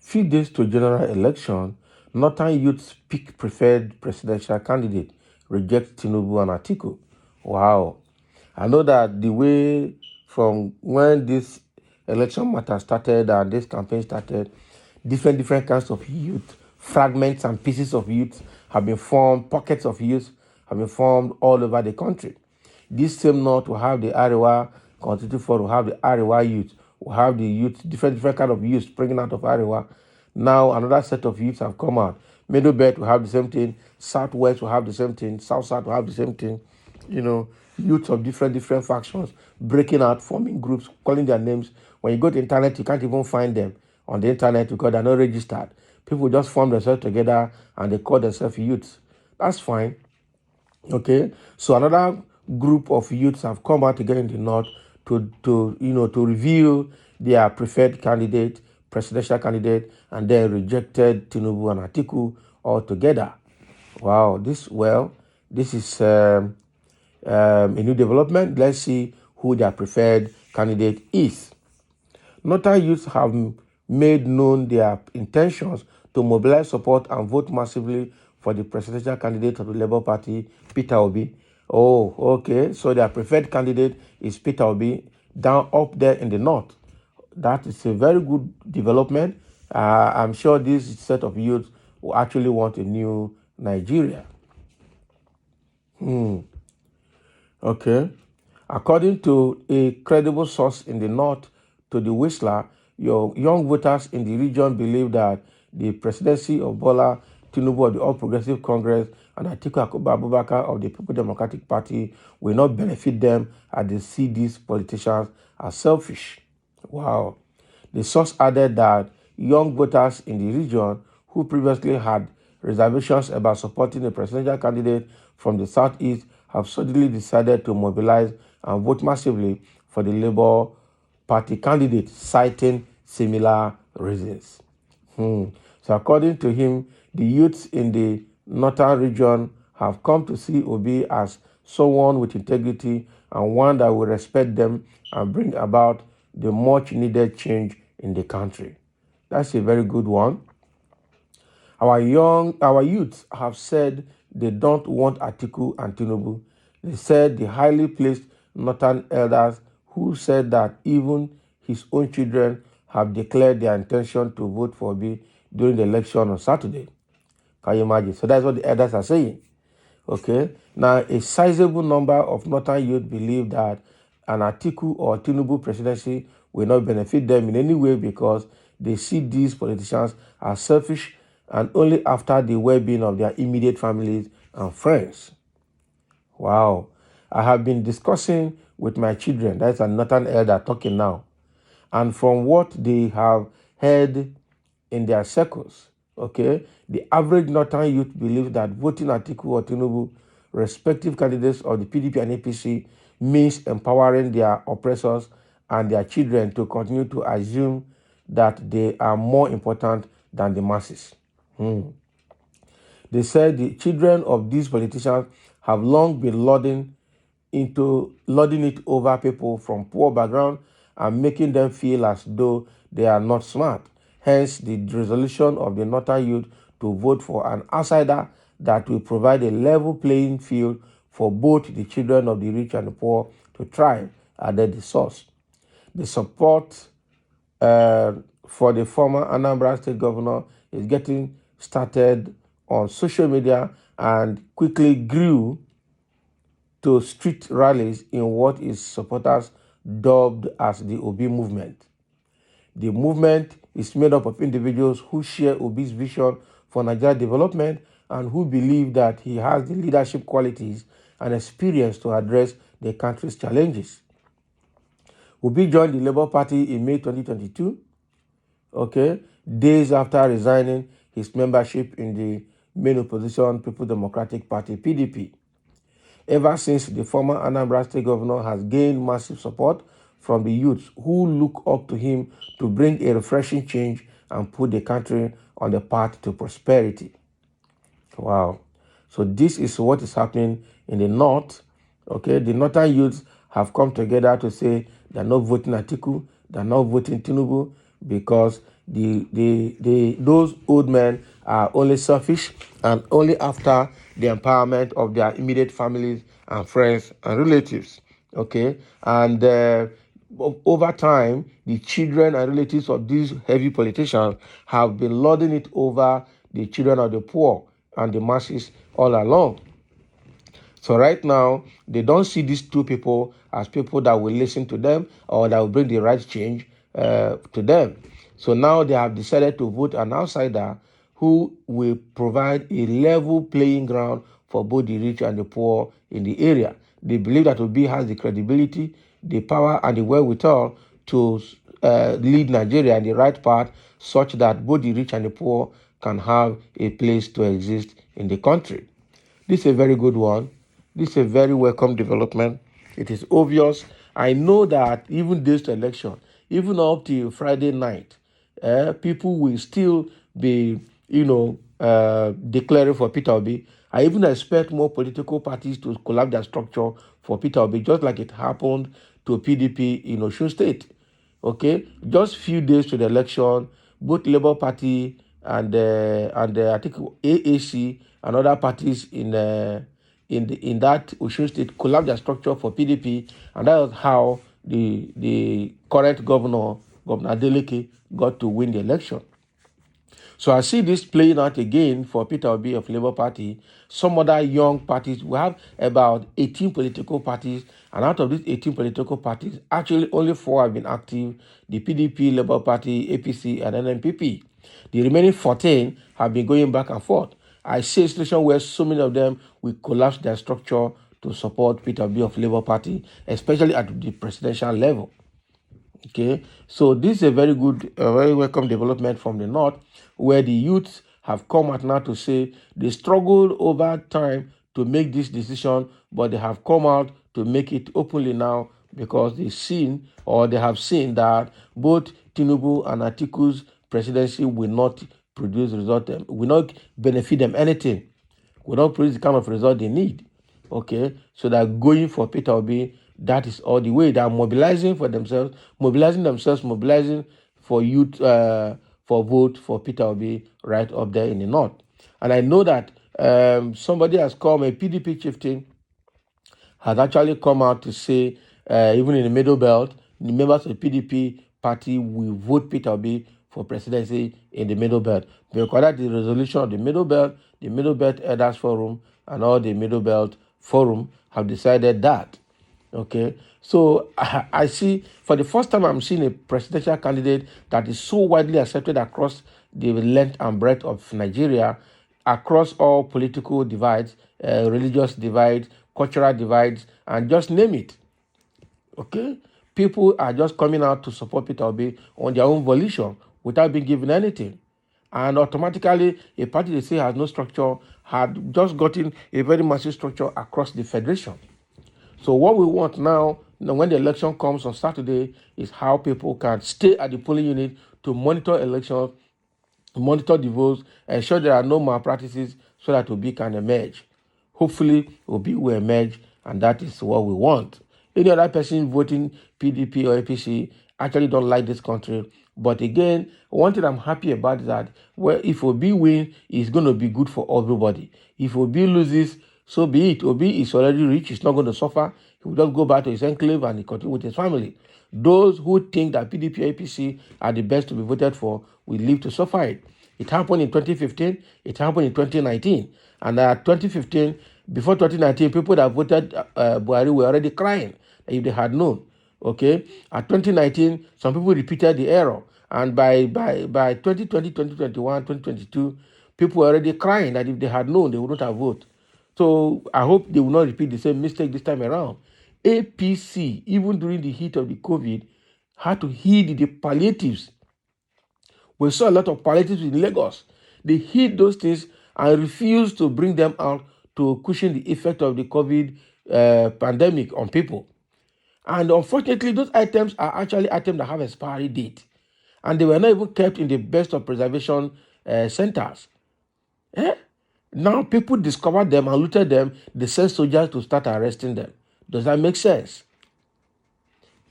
Few days to general election, Northern youths pick preferred presidential candidate, reject Tinubu and Atiku. Wow. I know that the way from when this election matter started and this campaign started, different kinds of youth, fragments and pieces of youth have been formed, pockets of youth have been formed all over the country. This same north will have the Arewa, continue for will have the Arewa youth, will have the youth, different kind of youth springing out of Arewa. Now another set of youths have come out. Middle Belt will have the same thing, Southwest will have the same thing, South will have the same thing. You know, youths of different factions breaking out, forming groups, calling their names. When you go to the internet, you can't even find them on the internet because they're not registered. People just form themselves together and they call themselves youths. That's fine. Okay, so another group of youths have come out together in the north to reveal their preferred candidate, presidential candidate, and they rejected Tinubu and Atiku altogether. Wow, this is a new development. Let's see who their preferred candidate is. Northern youths have made known their intentions to mobilize support and vote massively for the presidential candidate of the Labour Party, Peter Obi. Oh, okay. So their preferred candidate is Peter Obi down up there in the north. That is a very good development. I'm sure this set of youth will actually want a new Nigeria. Okay. According to a credible source in the north to the Whistler, your young voters in the region believe that the presidency of Bola Tinubu of the All Progressive Congress and Atiku Abubakar of the People Democratic Party will not benefit them as they see these politicians as selfish. Wow. The source added that young voters in the region who previously had reservations about supporting a presidential candidate from the southeast have suddenly decided to mobilize and vote massively for the Labour Party candidate, citing similar reasons. So according to him, the youths in the northern region have come to see Obi as someone with integrity and one that will respect them and bring about the much needed change in the country. That's a very good one. Our youths have said they don't want Atiku and Tinubu. They said the highly placed northern elders who said that even his own children have declared their intention to vote for Obi during the election on Saturday. Can you imagine? So that's what the elders are saying. Okay. Now, a sizable number of northern youth believe that an Atiku or Tinubu presidency will not benefit them in any way because they see these politicians as selfish and only after the well-being of their immediate families and friends. Wow. I have been discussing with my children, that's a northern elder talking now, and from what they have heard in their circles, okay, the average northern youth believes that voting Atiku or Tinubu, respective candidates of the PDP and APC, means empowering their oppressors and their children to continue to assume that they are more important than the masses. They said the children of these politicians have long been lording it over people from poor background and making them feel as though they are not smart. Hence, the resolution of the northern youth to vote for an outsider that will provide a level playing field for both the children of the rich and the poor to thrive, added the source. The support for the former Anambra State governor is getting started on social media and quickly grew to street rallies in what his supporters dubbed as the Obi movement. The movement is made up of individuals who share Obi's vision for Nigeria development and who believe that he has the leadership qualities and experience to address the country's challenges. Obi joined the Labour Party in May 2022, okay, days after resigning his membership in the main opposition People Democratic Party, PDP. Ever since, the former Anambra State governor has gained massive support from the youths who look up to him to bring a refreshing change and put the country on the path to prosperity. Wow. So this is what is happening in the north. Okay, the northern youths have come together to say they're not voting Atiku, they're not voting Tinubu, because those old men are only selfish and only after the empowerment of their immediate families and friends and relatives. Okay, and over time, the children and relatives of these heavy politicians have been lording it over the children of the poor and the masses all along. So right now, they don't see these two people as people that will listen to them or that will bring the right change to them. So now they have decided to vote an outsider who will provide a level playing ground for both the rich and the poor in the area. They believe that Obi has the credibility, the power, and the wherewithal to lead Nigeria in the right path, such that both the rich and the poor can have a place to exist in the country. This is a very good one. This is a very welcome development. It is obvious. I know that even this election, even up till Friday night, people will still be, declaring for Peter Obi. I even expect more political parties to collapse their structure for Peter Obi, just like it happened to PDP in Osun State. Okay, just few days to the election, both Labour Party and I think AAC and other parties in that Osun State collapsed their structure for PDP, and that was how the current Governor Adeleke, got to win the election. So I see this playing out again for Peter Obi of Labour Party. Some other young parties. We have about 18 political parties, and out of these 18 political parties, actually only 4 have been active: the PDP, Labour Party, APC, and NNPP. The remaining 14 have been going back and forth. I see a situation where so many of them will collapse their structure to support Peter Obi of Labour Party, especially at the presidential level. Okay, so this is a very good, very welcome development from the north, where the youths have come out now to say they struggled over time to make this decision, but they have come out to make it openly now because they have seen that both Tinubu and Atiku's presidency will not produce result, will not benefit them anything, will not produce the kind of result they need. Okay, so they're going for Peter Obi. That is all the way. They are mobilizing for themselves, mobilizing for youth, for vote for Peter Obi right up there in the north. And I know that somebody has come, a PDP chieftain, has actually come out to say, even in the Middle Belt, the members of the PDP party will vote Peter Obi for presidency in the Middle Belt. Because that is the resolution of the Middle Belt Elders Forum, and all the Middle Belt Forum have decided that. Okay, so I see, for the first time, I'm seeing a presidential candidate that is so widely accepted across the length and breadth of Nigeria, across all political divides, religious divides, cultural divides, and just name it. Okay, people are just coming out to support Peter Obi on their own volition without being given anything. And automatically, a party they say has no structure had just gotten a very massive structure across the federation. So what we want now, when the election comes on Saturday, is how people can stay at the polling unit to monitor elections, monitor the votes, ensure there are no malpractices, so that Obi can emerge. Hopefully, Obi will emerge, and that is what we want. Any other person voting PDP or APC actually don't like this country. But again, one thing I'm happy about is that, well, if Obi wins, it's going to be good for everybody. If Obi loses, so be it. Obi is already rich. He's not going to suffer. He will just go back to his enclave and he continue with his family. Those who think that PDP or APC are the best to be voted for will live to suffer it. It happened in 2015. It happened in 2019. And at 2015, before 2019, people that voted Buhari were already crying if they had known. Okay, at 2019, some people repeated the error, and by 2020, 2021, 2022, people were already crying that if they had known, they would not have voted. So I hope they will not repeat the same mistake this time around. APC, even during the heat of the COVID, had to heed the palliatives. We saw a lot of palliatives in Lagos. They hid those things and refused to bring them out to cushion the effect of the COVID pandemic on people. And unfortunately, those items are actually items that have expiry date. And they were not even kept in the best of preservation centers. Eh? Now people discovered them and looted them. They sent soldiers to start arresting them. Does that make sense?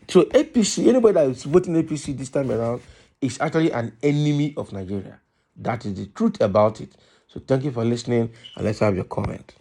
So APC, anybody that is voting APC this time around is actually an enemy of Nigeria. That is the truth about it. So thank you for listening, and let's have your comment.